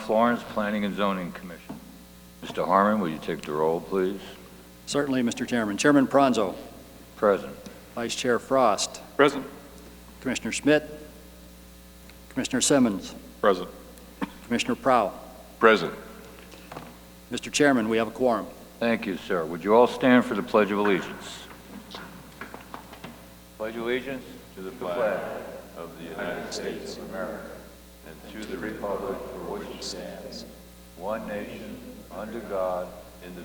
Florence, Planning and Zoning Commission. Mr. Harmon, will you take the roll, please? Certainly, Mr. Chairman. Chairman Pranzo. Present. Vice Chair Frost. Present. Commissioner Schmidt. Commissioner Simmons. Present. Commissioner Prow. Present. Mr. Chairman, we have a quorum. Thank you, sir. Would you all stand for the Pledge of Allegiance? Pledge allegiance to the flag of the United States of America and to the republic for which it stands, one nation, under God,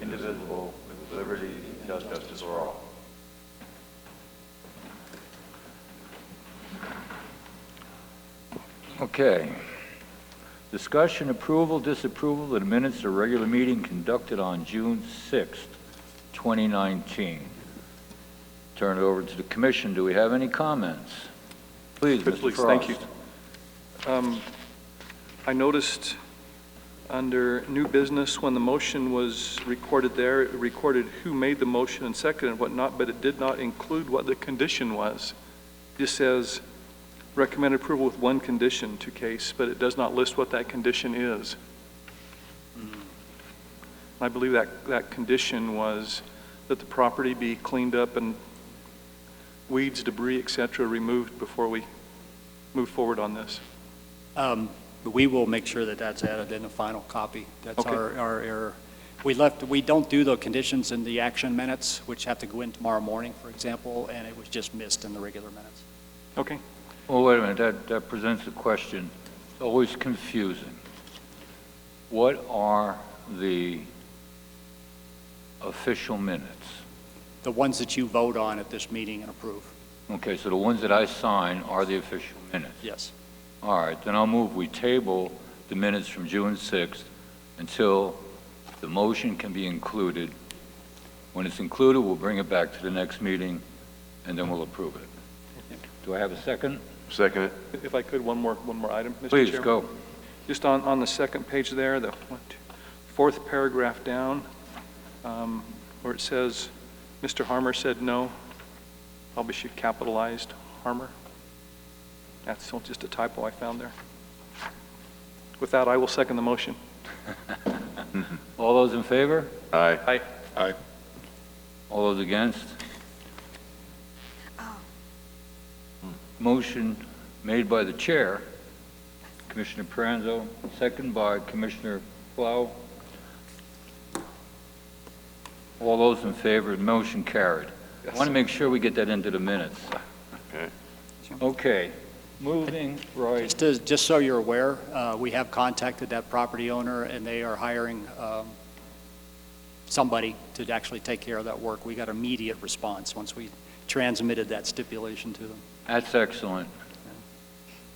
indivisible, with liberty and justice for all. Okay. Discussion, approval, disapproval of the minutes of a regular meeting conducted on June 6th, 2019. Turn it over to the commission. Do we have any comments? Please, Mr. Please, Frost. thank you. I noticed under new business, when the motion was recorded there, it recorded who made the motion and seconded and whatnot, but it did not include what the condition was. It just says recommend approval with one condition to case, but it does not list what that condition is. I believe that condition was that the property be cleaned up and weeds, debris, etc. removed before we move forward on this. We will make sure that that's added in the final copy. That's Okay. our error. We don't do the conditions in the action minutes, which have to go in tomorrow morning, for example, and it was just missed in the regular minutes. Okay. Well, wait a minute. That presents a question. It's always confusing. What are the official minutes? The ones that you vote on at this meeting and approve. Okay, so the ones that I sign are the official minutes. Yes. All right, then I'll move we table the minutes from June 6th until the motion can be included. When it's included, we'll bring it back to the next meeting, and then we'll approve it. Do I have a second? Second. If I could, one more item, Mr. Please, Chairman. go. Just on the second page there, the fourth paragraph down, where it says, Mr. Harmer said no, probably should capitalized Harmer. That's just a typo I found there. With that, I will second the motion. All those in favor? Aye. Aye. Aye. All those against? Motion made by the chair, Commissioner Pranzo, second by Commissioner Plow. All those in favor, motion carried. Yes. I want to make sure we get that into the minutes. Okay. Okay, moving right. Just so you're aware, we have contacted that property owner, and they are hiring somebody to actually take care of that work. We got immediate response once we transmitted that stipulation to them. That's excellent.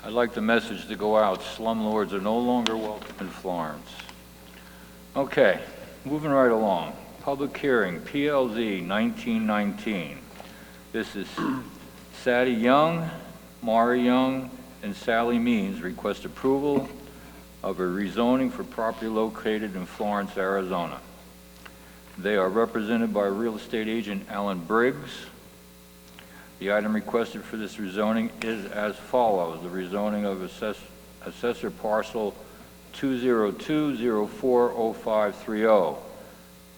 I'd like the message to go out. Slumlords are no longer welcome in Florence. Okay, moving right along. Public hearing, PLZ 1919. This is Sadie Young, Mari Young, and Sally Means request approval of a rezoning for property located in Florence, Arizona. They are represented by real estate agent Alan Briggs. The item requested for this rezoning is as follows. The rezoning of assessor parcel 202040530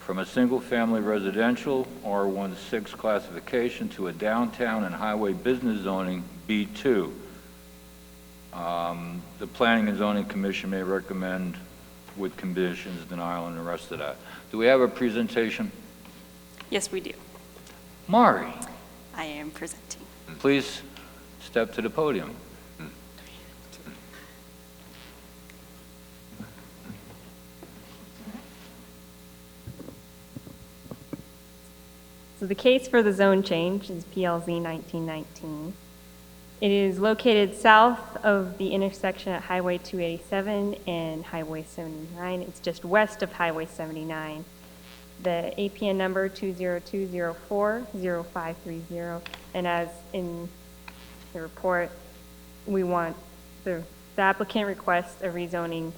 from a single-family residential R16 classification to a downtown and highway business zoning B2. The Planning and Zoning Commission may recommend with conditions, denial, and the rest of that. Do we have a presentation? Yes, we do. Mari, I am presenting. please step to the podium. So the case for the zone change is PLZ 1919. It is located south of the intersection at Highway 287 and Highway 79. It's just west of Highway 79. The APN number 202040530, and as in the report, we want the applicant requests a rezoning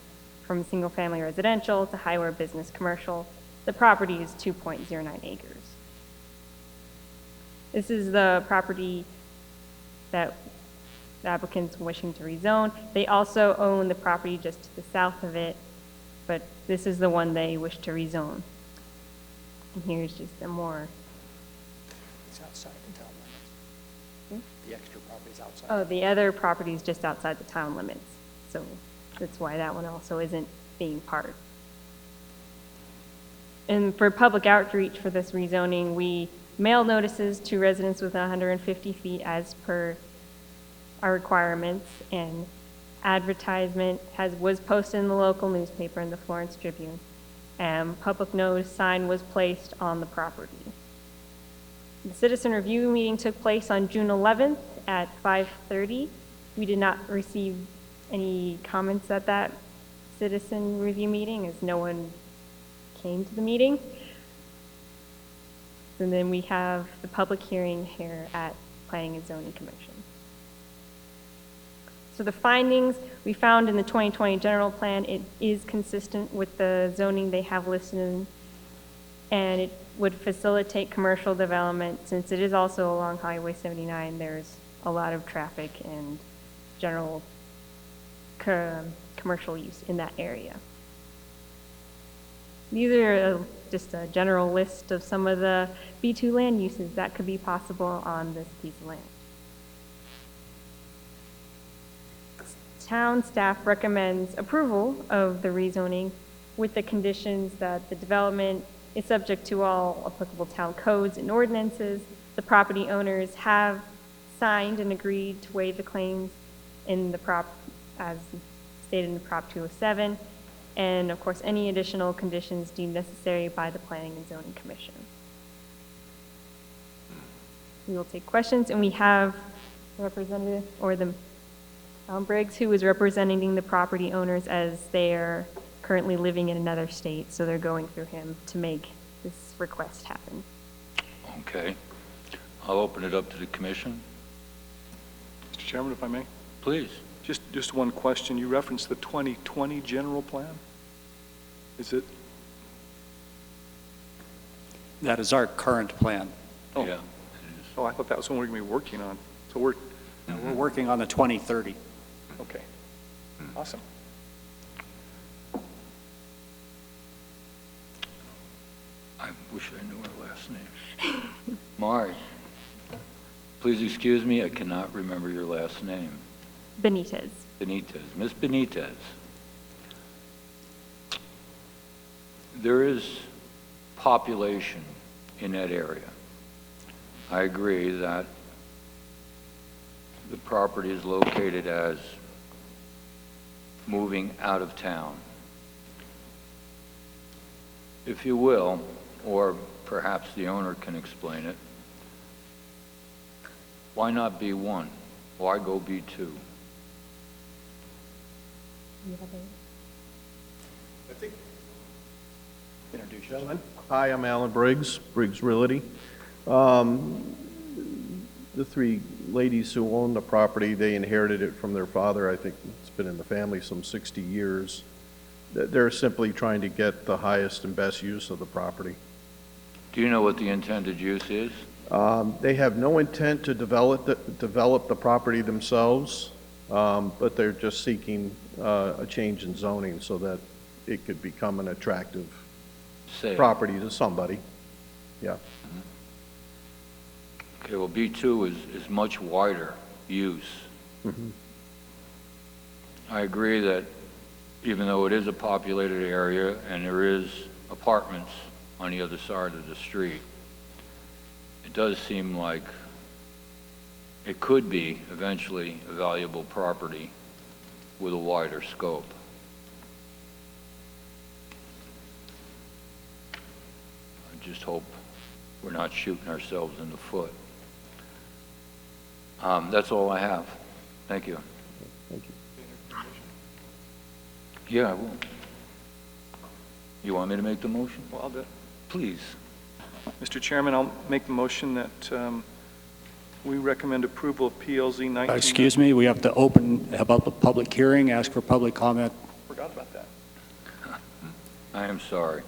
from single-family residential to highway business commercial. The property is 2.09 acres. This is the property that the applicant's wishing to rezone. They also own the property just to the south of it but this is the one they wish to rezone. And here's just a more, It's outside the town limits. The extra property is outside. oh, the other property is just outside the town limits. So that's why that one also isn't being part. And for public outreach for this rezoning, we mail notices to residents within 150 feet as per our requirements, and advertisement was posted in the local newspaper in the Florence Tribune, and public notice sign was placed on the property. The citizen review meeting took place on June 11th at 5:30. We did not receive any comments at that citizen review meeting, as no one came to the meeting. And then we have the public hearing here at Planning and Zoning Commission. So the findings we found in the 2020 general plan, it is consistent with the zoning they have listed in, and it would facilitate commercial development since it is also along Highway 79. There's a lot of traffic and general commercial use in that area. These are just a general list of some of the B2 land uses that could be possible on this piece of land. Town staff recommends approval of the rezoning with the conditions that the development is subject to all applicable town codes and ordinances. The property owners have signed and agreed to waive the claims in the as stated in the Prop 207, and of course any additional conditions deemed necessary by the Planning and Zoning Commission. We will take questions, and we have the representative, or the Briggs, who is representing the property owners as they are currently living in another state, so they're going through him to make this request happen. Okay. I'll open it up to the commission. Mr. Chairman, if I may? Please. Just one question. You referenced the 2020 general plan? Is it? That is our current plan. Oh. Yeah. Oh, I thought that was what we're going to be working on. So we're, We're working on the 2030. okay. Awesome. I wish I knew her last name. Mari, please excuse me, I cannot remember your last name. Benitez. Benitez. Ms. Benitez. There is population in that area. I agree that the property is located as moving out of town. If you will, or perhaps the owner can explain it, why not B1? Why go B2? I think. Introduce yourself. Hi, I'm Alan Briggs, Briggs Realty. The three ladies who own the property, they inherited it from their father. I think it's been in the family some 60 years. They're simply trying to get the highest and best use of the property. Do you know what the intended use is? They have no intent to develop the property themselves, but they're just seeking a change in zoning so that it could become an attractive Sale. property to somebody. Yeah. Okay, well, B2 is much wider use. I agree that even though it is a populated area and there is apartments on the other side of the street, it does seem like it could be eventually a valuable property with a wider scope. I just hope we're not shooting ourselves in the foot. That's all I have. Thank you. Thank you. Yeah, I will. You want me to make the motion? Well, I'll do it. Please. Mr. Chairman, I'll make the motion that we recommend approval of PLZ 19. Excuse me, we have to have up a public hearing, ask for public comment. Forgot about that. I am sorry.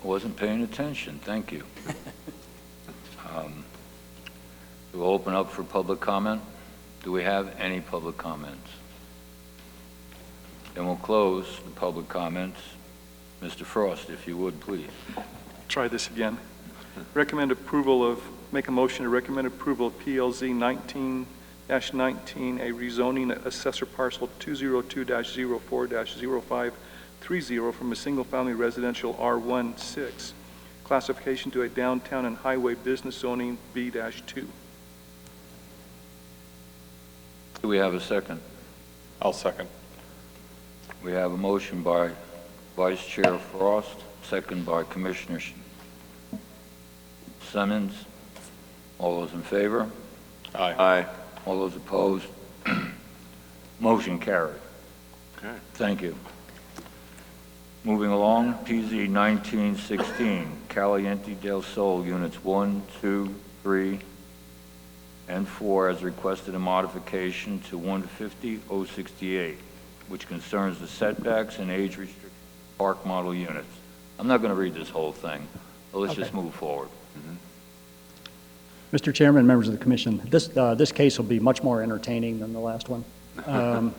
I wasn't paying attention. Thank you. We'll open up for public comment. Do we have any public comments? Then we'll close the public comments. Mr. Frost, if you would, please. Try this again. Recommend approval of, make a motion to recommend approval of PLZ 19-19, a rezoning assessor parcel 202-04-0530 from a single-family residential R16, classification to a downtown and highway business zoning B-2. Do we have a second? I'll second. We have a motion by Vice Chair Frost, second by Commissioner Simmons. All those in favor? Aye. All those opposed? Motion carried. Okay. Thank you. Moving along, PZ 1916, Caliente del Sol, Units 1, 2, 3, and 4, as requested a modification to 150-068, which concerns the setbacks and age restriction park model units. I'm not going to read this whole thing, but let's just move forward. Mr. Chairman, members of the commission, this case will be much more entertaining than the last one.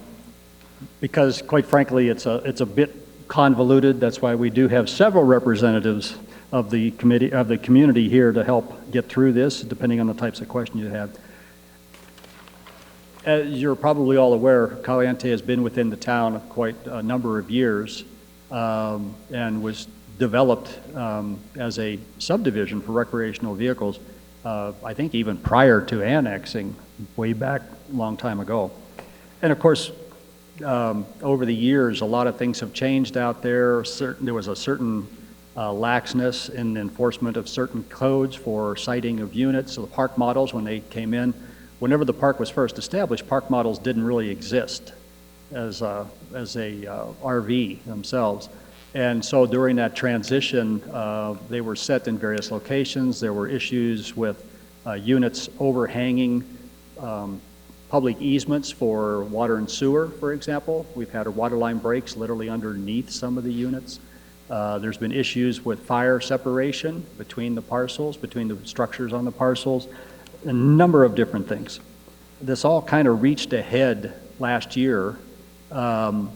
Because quite frankly, it's a bit convoluted. That's why we do have several representatives of the community here to help get through this, depending on the types of questions you have. As you're probably all aware, Caliente has been within the town quite a number of years and was developed as a subdivision for recreational vehicles, I think even prior to annexing, way back a long time ago. And of course, over the years, a lot of things have changed out there. There was a certain laxness in the enforcement of certain codes for siting of units. So the park models, when they came in, whenever the park was first established, park models didn't really exist as a RV themselves. And so during that transition, they were set in various locations. There were issues with units overhanging public easements for water and sewer, for example. We've had water line breaks literally underneath some of the units. There's been issues with fire separation between the parcels, between the structures on the parcels, a number of different things. This all kind of reached a head last year, and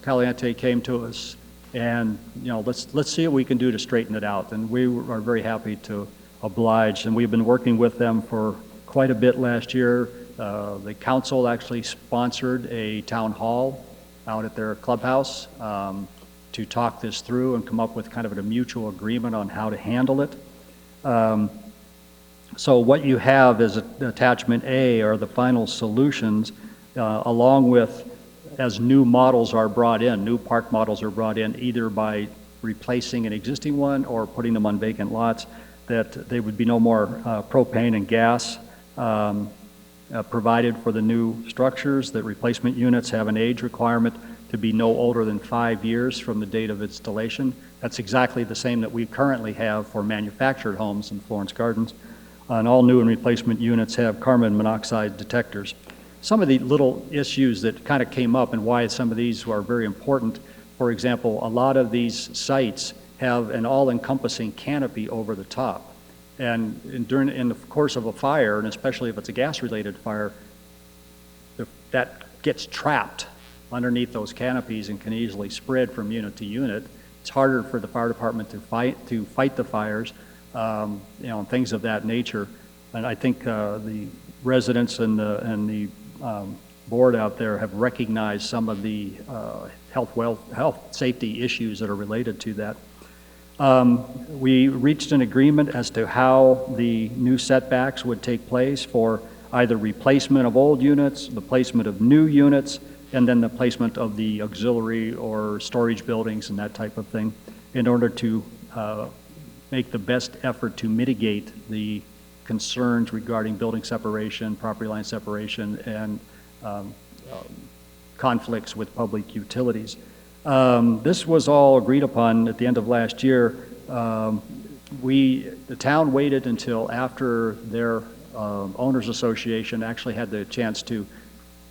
Caliente came to us, and let's see what we can do to straighten it out. And we are very happy to oblige, and we've been working with them for quite a bit last year. The council actually sponsored a town hall out at their clubhouse to talk this through and come up with kind of a mutual agreement on how to handle it. So what you have is attachment A are the final solutions, along with, as new models are brought in, new park models are brought in either by replacing an existing one or putting them on vacant lots, that there would be no more propane and gas provided for the new structures, that replacement units have an age requirement to be no older than 5 years from the date of installation. That's exactly the same that we currently have for manufactured homes in Florence Gardens. And all new and replacement units have carbon monoxide detectors. Some of the little issues that kind of came up and why some of these are very important, for example, a lot of these sites have an all-encompassing canopy over the top. And in the course of a fire, and especially if it's a gas-related fire, that gets trapped underneath those canopies and can easily spread from unit to unit. It's harder for the fire department to fight the fires, and things of that nature. And I think the residents and the board out there have recognized some of the health safety issues that are related to that. We reached an agreement as to how the new setbacks would take place for either replacement of old units, the placement of new units, and then the placement of the auxiliary or storage buildings and that type of thing, in order to make the best effort to mitigate the concerns regarding building separation, property line separation, and conflicts with public utilities. This was all agreed upon at the end of last year. The town waited until after their owners association actually had the chance to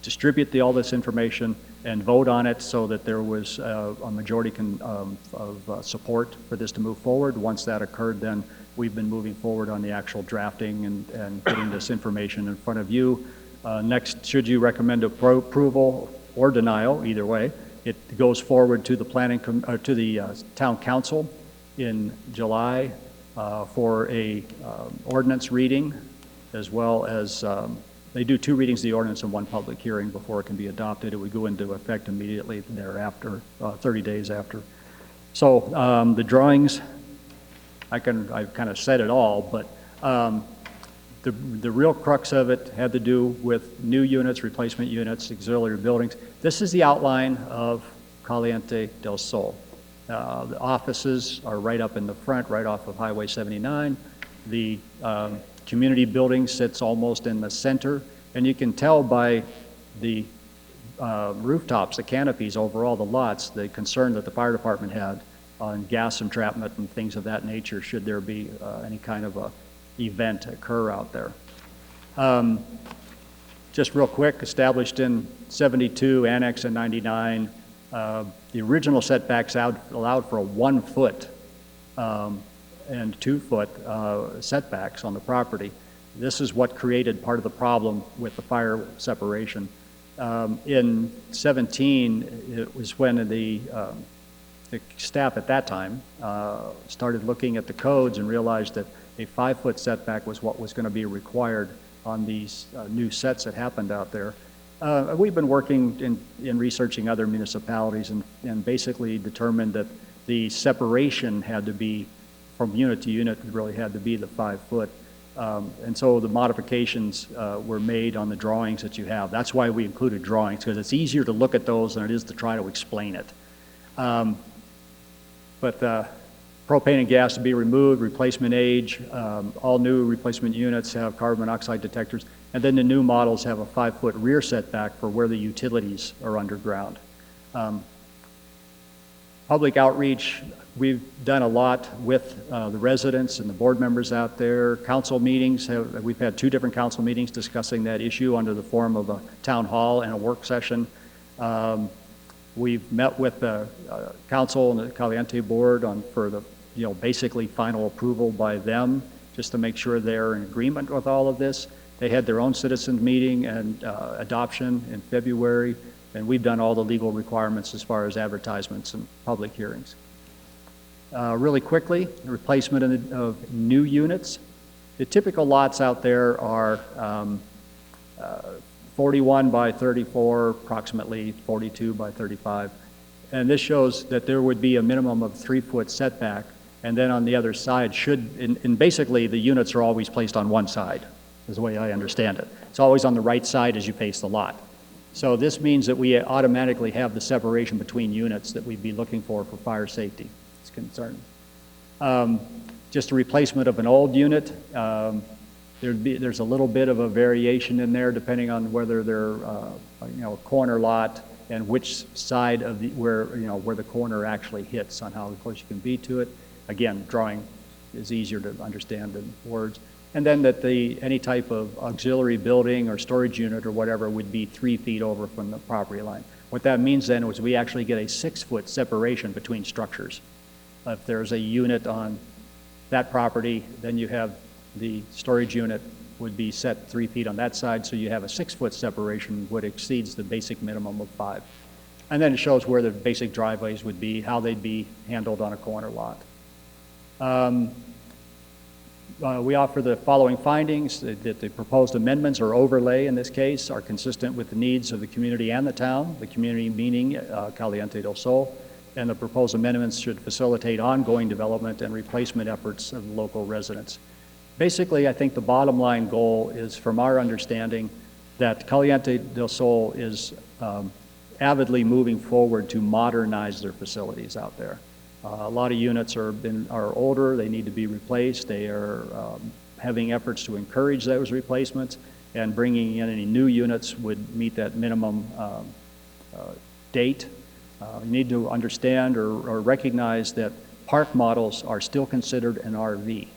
distribute all this information and vote on it, so that there was a majority of support for this to move forward. Once that occurred, then we've been moving forward on the actual drafting and putting this information in front of you. Next, should you recommend approval, or denial, either way. It goes forward to the town council in July for a ordinance reading, as well as they do 2 readings of the ordinance and 1 public hearing before it can be adopted. It would go into effect immediately thereafter, 30 days after. So the drawings, I've kind of said it all, but the real crux of it had to do with new units, replacement units, auxiliary buildings. This is the outline of Caliente del Sol. The offices are right up in the front, right off of Highway 79. The community building sits almost in the center, and you can tell by the rooftops, the canopies over all the lots, the concern that the fire department had on gas entrapment and things of that nature should there be any kind of a event occur out there. Just real quick, established in 72, annexed in 99, the original setbacks allowed for a 1 foot and 2 foot setbacks on the property. This is what created part of the problem with the fire separation. In 17, it was when the staff at that time started looking at the codes and realized that a 5 foot setback was what was going to be required on these new sets that happened out there. We've been working in researching other municipalities and basically determined that the separation had to be from unit to unit, really had to be the 5 foot. And so the modifications were made on the drawings that you have. That's why we included drawings, because it's easier to look at those than it is to try to explain it. But propane and gas to be removed, replacement age, all new replacement units have carbon monoxide detectors, and then the new models have a 5 foot rear setback for where the utilities are underground. Public outreach, we've done a lot with the residents and the board members out there. Council meetings, we've had 2 different council meetings discussing that issue under the form of a town hall and a work session. We've met with the council and the Caliente board for the, basically final approval by them, just to make sure they're in agreement with all of this. They had their own citizens meeting and adoption in February, and we've done all the legal requirements as far as advertisements and public hearings. Really quickly, the replacement of new units. The typical lots out there are 41 by 34, approximately 42 by 35. And this shows that there would be a minimum of 3 foot setback. And then on the other side and basically the units are always placed on one side, is the way I understand it. It's always on the right side as you face the lot. So this means that we automatically have the separation between units that we'd be looking for fire safety is concerned. Just a replacement of an old unit. There's a little bit of a variation in there depending on whether they're a corner lot and which side of where the corner actually hits on how close you can be to it. Again, drawing is easier to understand than words. And then that any type of auxiliary building or storage unit or whatever would be 3 feet over from the property line. What that means then is we actually get a 6 foot separation between structures. If there's a unit on that property, then you have the storage unit would be set 3 feet on that side, so you have a 6 foot separation, what exceeds the basic minimum of 5. And then it shows where the basic driveways would be, how they'd be handled on a corner lot. We offer the following findings, that the proposed amendments or overlay in this case are consistent with the needs of the community and the town, the community meaning Caliente del Sol, and the proposed amendments should facilitate ongoing development and replacement efforts of local residents. Basically, I think the bottom line goal is, from our understanding, that Caliente del Sol is avidly moving forward to modernize their facilities out there. A lot of units are older, they need to be replaced. They are having efforts to encourage those replacements, and bringing in any new units would meet that minimum date. You need to understand or recognize that park models are still considered an RV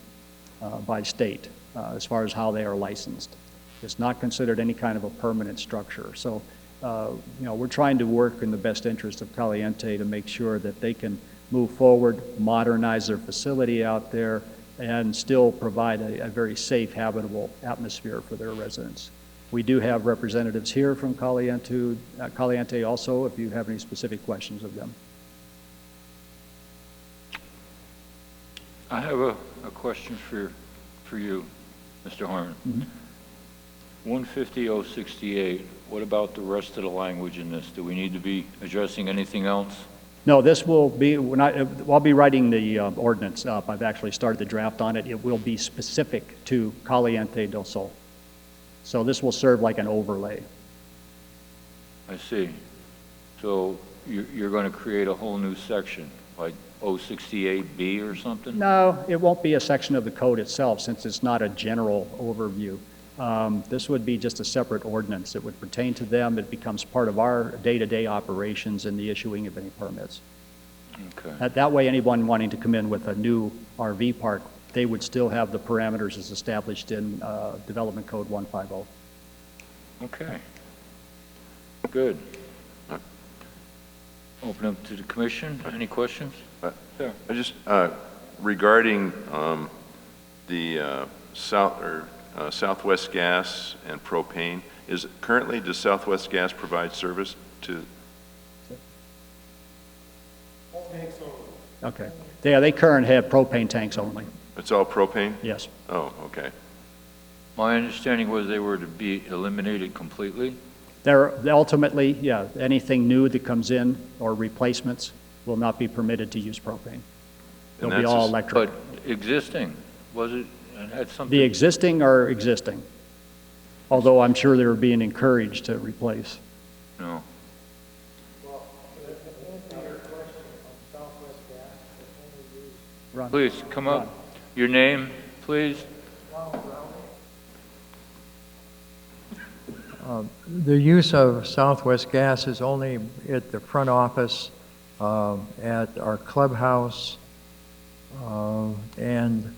by state as far as how they are licensed. It's not considered any kind of a permanent structure. So, we're trying to work in the best interest of Caliente to make sure that they can move forward, modernize their facility out there, and still provide a very safe, habitable atmosphere for their residents. We do have representatives here from Caliente also, if you have any specific questions of them. I have a question for you, Mr. Harmon. 150-068, what about the rest of the language in this? Do we need to be addressing anything else? No, this will be, I'll be writing the ordinance up. I've actually started the draft on it. It will be specific to Caliente del Sol. So this will serve like an overlay. I see. So you're going to create a whole new section, like 068B or something? No, it won't be a section of the code itself, since it's not a general overview. This would be just a separate ordinance. It would pertain to them. It becomes part of our day-to-day operations and the issuing of any permits. Okay. That way, anyone wanting to come in with a new RV park, they would still have the parameters as established in Development Code 150. Okay. Good. Open up to the commission. Any questions? Sure. I just, regarding the Southwest Gas and propane, does Southwest Gas provide service to? Okay. They currently have propane tanks only. It's all propane? Yes. Oh, okay. My understanding was they were to be eliminated completely. They're ultimately, yeah, anything new that comes in or replacements will not be permitted to use propane. They'll be that's all just- electric. But existing, was it, and had something? The existing are existing, although I'm sure they're being encouraged to replace. No. Ron. Please, come up. Your name, please? The use of Southwest Gas is only at the front office, at our clubhouse, and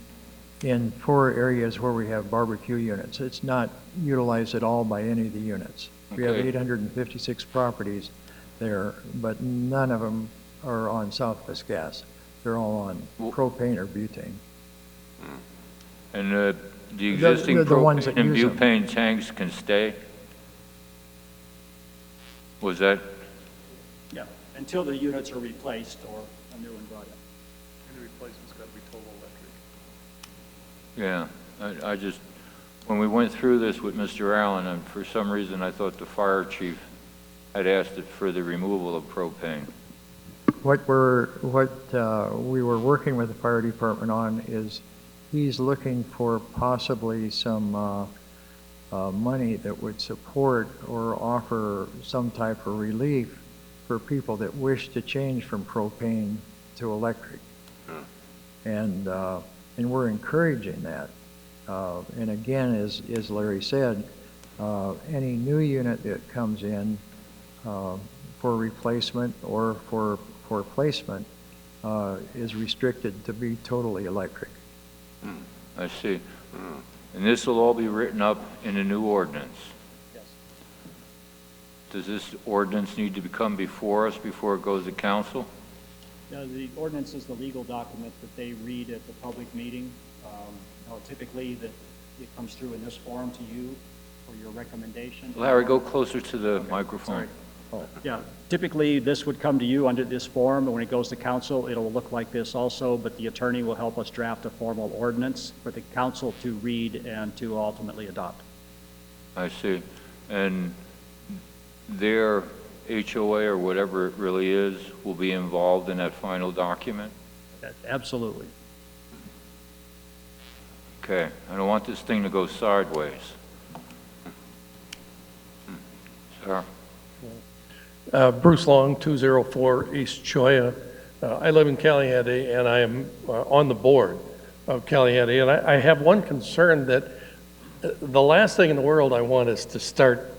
in 4 areas where we have barbecue units. It's not utilized at all by any of the units. We have Okay. 856 properties there, but none of them are on Southwest Gas. They're all on propane or butane. And the existing the ones that propane and use them. butane tanks can stay? Was that, Yeah, until the units are replaced or a new one brought in. Any replacement's got to be total electric. yeah, I just, when we went through this with Mr. Allen, and for some reason I thought the fire chief had asked it for the removal of propane. What we were working with the fire department on is he's looking for possibly some money that would support or offer some type of relief for people that wish to change from propane to electric. And we're encouraging that. And again, as Larry said, any new unit that comes in for replacement or for placement is restricted to be totally electric. I see. And this will all be written up in a new ordinance? Yes. Does this ordinance need to come before us before it goes to council? The ordinance is the legal document that they read at the public meeting. Typically, that it comes through in this form to you for your recommendation. Larry, go closer to the microphone. Yeah, typically, this would come to you under this form, and when it goes to council, it'll look like this also, but the attorney will help us draft a formal ordinance for the council to read and to ultimately adopt. I see. And their HOA or whatever it really is will be involved in that final document? Absolutely. Okay. I don't want this thing to go sideways. Sir? Bruce Long, 204 East Choya. I live in Caliente, and I am on the board of Caliente. And I have one concern that the last thing in the world I want is to start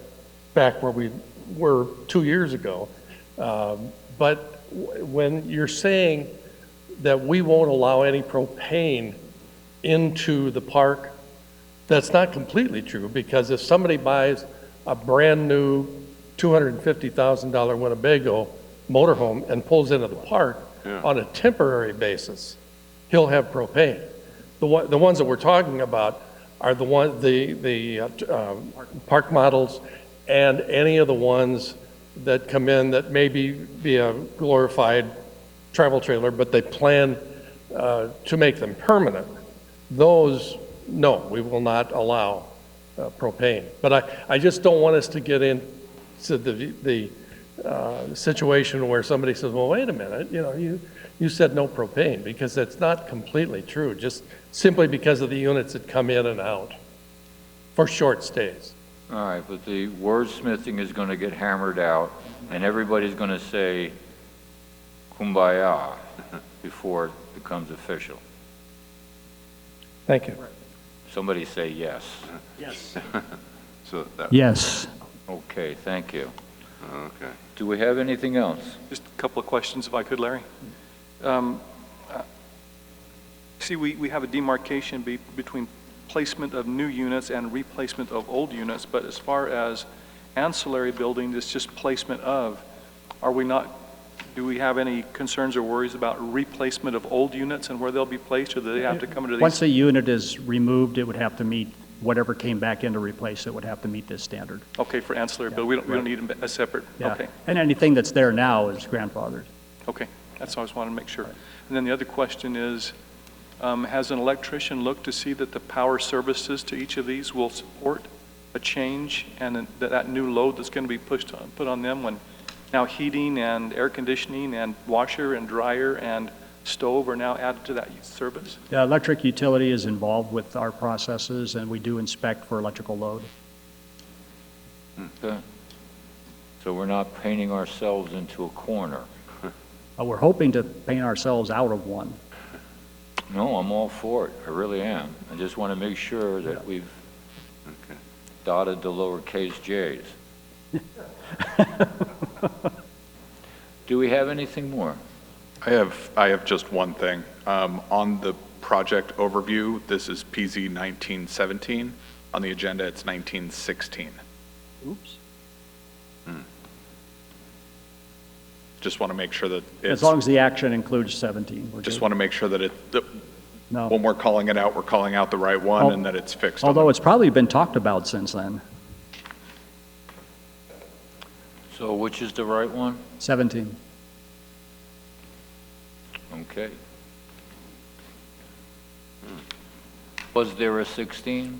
back where we were 2 years ago. But when you're saying that we won't allow any propane into the park, that's not completely true, because if somebody buys a brand new $250,000 Winnebago motorhome and pulls into the park on a temporary basis, he'll have propane. The ones that we're talking about are the park models and any of the ones that come in that maybe be a glorified travel trailer, but they plan to make them permanent. Those, no, we will not allow propane. But I just don't want us to get into the situation where somebody says, well, wait a minute, you said no propane, because that's not completely true, just simply because of the units that come in and out for short stays. All right, but the wordsmithing is going to get hammered out, and everybody's going to say kumbaya before it becomes official. Thank you. Somebody say yes. Yes. So that, Yes. Okay, thank you. okay. Do we have anything else? Just a couple of questions, if I could, Larry. See, we have a demarcation between placement of new units and replacement of old units, but as far as ancillary building, it's just placement of. Do we have any concerns or worries about replacement of old units and where they'll be placed, or do they have to come into these? Once a unit is removed, it would have to meet, whatever came back in to replace it would have to meet this standard. Okay, for ancillary, but we don't need a separate, Yeah. okay. And anything that's there now is grandfathered. Okay, that's what I just wanted to make sure. And then the other question is, has an electrician looked to see that the power services to each of these will support a change and that new load that's going to be put on them when now heating and air conditioning and washer and dryer and stove are now added to that service? The electric utility is involved with our processes, and we do inspect for electrical load. Okay. So we're not painting ourselves into a corner. We're hoping to paint ourselves out of one. No, I'm all for it. I really am. I just want to make sure that we've dotted the lowercase j's. Do we have anything more? I have just one thing. On the project overview, this is PZ 1917. On the agenda, it's 1916. Oops. Just want to make sure that it's... As long as the action includes 17. We're Just good. want to make sure that No. when we're calling it out, we're calling out the right one and that it's fixed. Although it's probably been talked about since then. So which is the right one? 17. Okay. Was there a 16?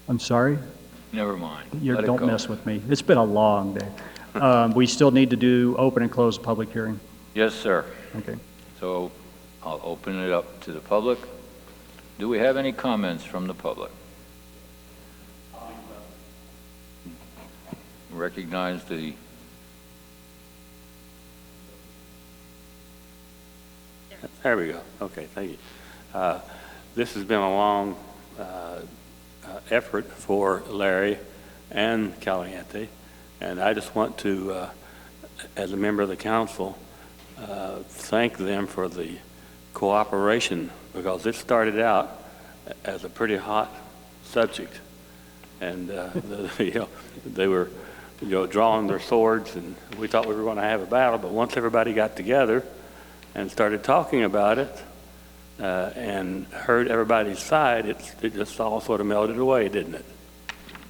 I'm sorry? Never mind. You Let it don't go. mess with me. It's been a long day. We still need to do open and close the public hearing. Yes, sir. Okay. So I'll open it up to the public. Do we have any comments from the public? Recognize the... There we go. Okay, thank you. This has been a long effort for Larry and Caliente, and I just want to, as a member of the council, thank them for the cooperation, because it started out as a pretty hot subject, and they were drawing their swords, and we thought we were going to have a battle, but once everybody got together and started talking about it and heard everybody's side, it just all sort of melted away, didn't it?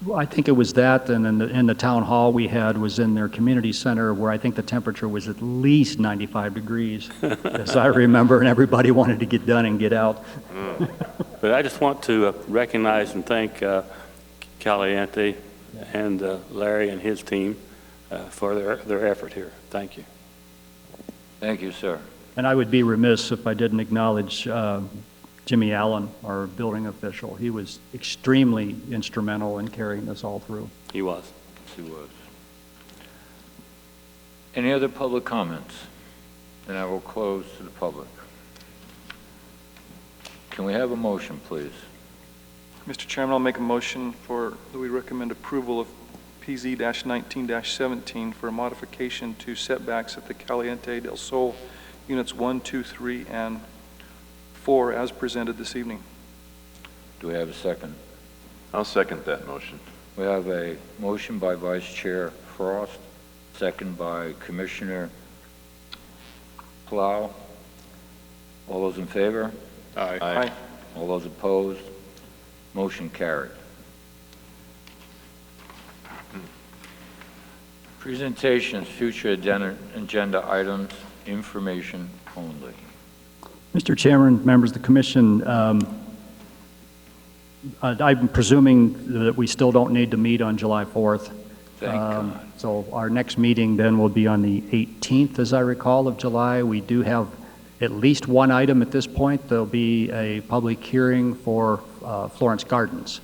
Well, I think it was that, and in the town hall we had was in their community center, where I think the temperature was at least 95 degrees, as I remember, and everybody wanted to get done and get out. But I just want to recognize and thank Caliente and Larry and his team for their effort here. Thank you. Thank you, sir. And I would be remiss if I didn't acknowledge Jimmy Allen, our building official. He was extremely instrumental in carrying this all through. He was. Yes, he was. Any other public comments? Then I will close to the public. Can we have a motion, please? Mr. Chairman, I'll make a motion that we recommend approval of PZ-19-17 for a modification to setbacks at the Caliente del Sol Units 1, 2, 3, and 4 as presented this evening. Do we have a second? I'll second that motion. We have a motion by Vice Chair Frost, second by Commissioner Plow. All those in favor? Aye. Aye. All those opposed? Motion carried. Presentations, future agenda items, information only. Mr. Chairman, members of the commission, I'm presuming that we still don't need to meet on July 4th. Thank God. So our next meeting then will be on the 18th, as I recall, of July. We do have at least one item at this point. There'll be a public hearing for Florence Gardens,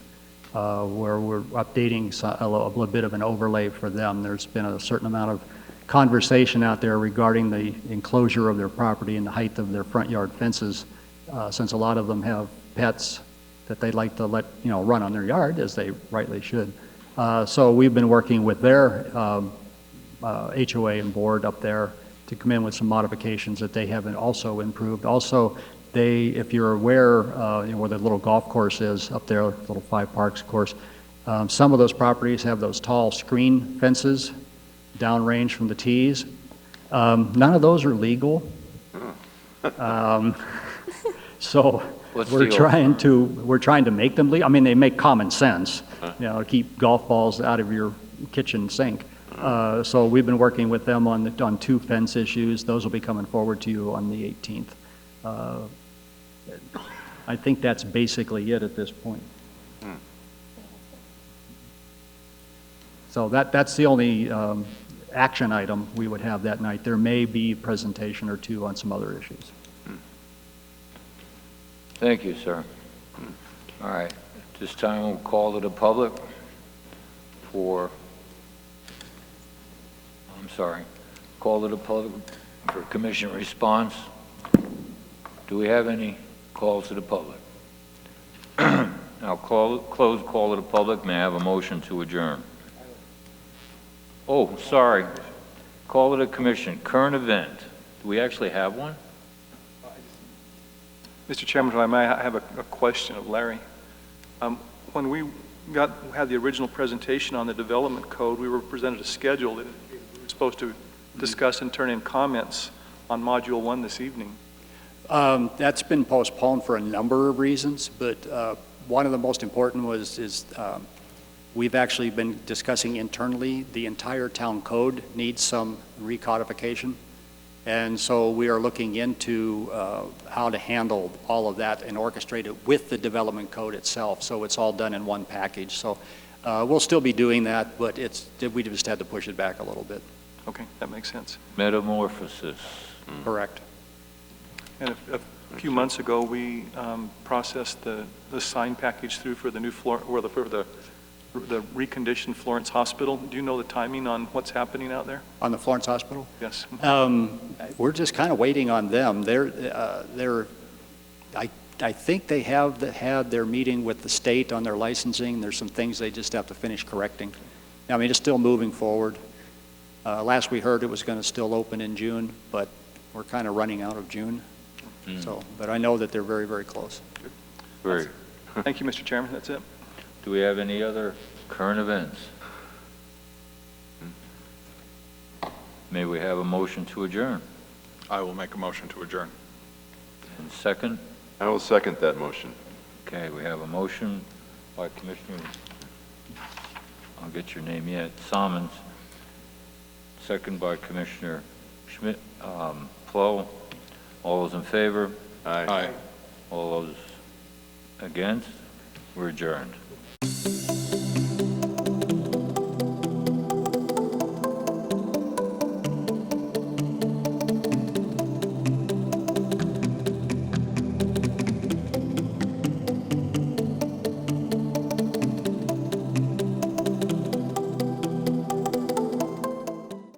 where we're updating a little bit of an overlay for them. There's been a certain amount of conversation out there regarding the enclosure of their property and the height of their front yard fences, since a lot of them have pets that they'd like to let, run on their yard, as they rightly should. So we've been working with their HOA and board up there to come in with some modifications that they have also improved. Also, if you're aware, where the little golf course is up there, little Five Parks course, some of those properties have those tall screen fences downrange from the tees. None of those are legal. So we're trying to make them legal. I mean, they make common sense, keep golf balls out of your kitchen sink. So we've been working with them on two fence issues. Those will be coming forward to you on the 18th. I think that's basically it at this point. So that's the only action item we would have that night. There may be a presentation or two on some other issues. Thank you, sir. All right. At this time, we'll call to the public call to the public for commission response. Do we have any calls to the public? Now, close call to the public. May I have a motion to adjourn? Oh, sorry. Call to the commission. Current event. Do we actually have one? Mr. Chairman, if I may, I have a question of Larry. When we had the original presentation on the development code, we were presented a schedule that we were supposed to discuss and turn in comments on Module 1 this evening. That's been postponed for a number of reasons, but one of the most important is we've actually been discussing internally the entire town code needs some recodification. And so we are looking into how to handle all of that and orchestrate it with the development code itself, so it's all done in one package. So we'll still be doing that, but we just had to push it back a little bit. Okay, that makes sense. Metamorphosis. Correct. And a few months ago, we processed the sign package through for the new floor, or for the reconditioned Florence Hospital. Do you know the timing on what's happening out there? On the Florence Hospital? Yes. We're just kind of waiting on them. I think they have had their meeting with the state on their licensing. There's some things they just have to finish correcting. I mean, it's still moving forward. Last we heard, it was going to still open in June, but we're kind of running out of June. So, but I know that they're very, very close. Great. Thank you, Mr. Chairman. That's it. Do we have any other current events? May we have a motion to adjourn? I will make a motion to adjourn. And second? I will second that motion. Okay, we have a motion by Commissioner, I'll get your name yet, Salmons, second by Commissioner Schmidt, Flo. All those in favor? Aye. All those against? We're adjourned.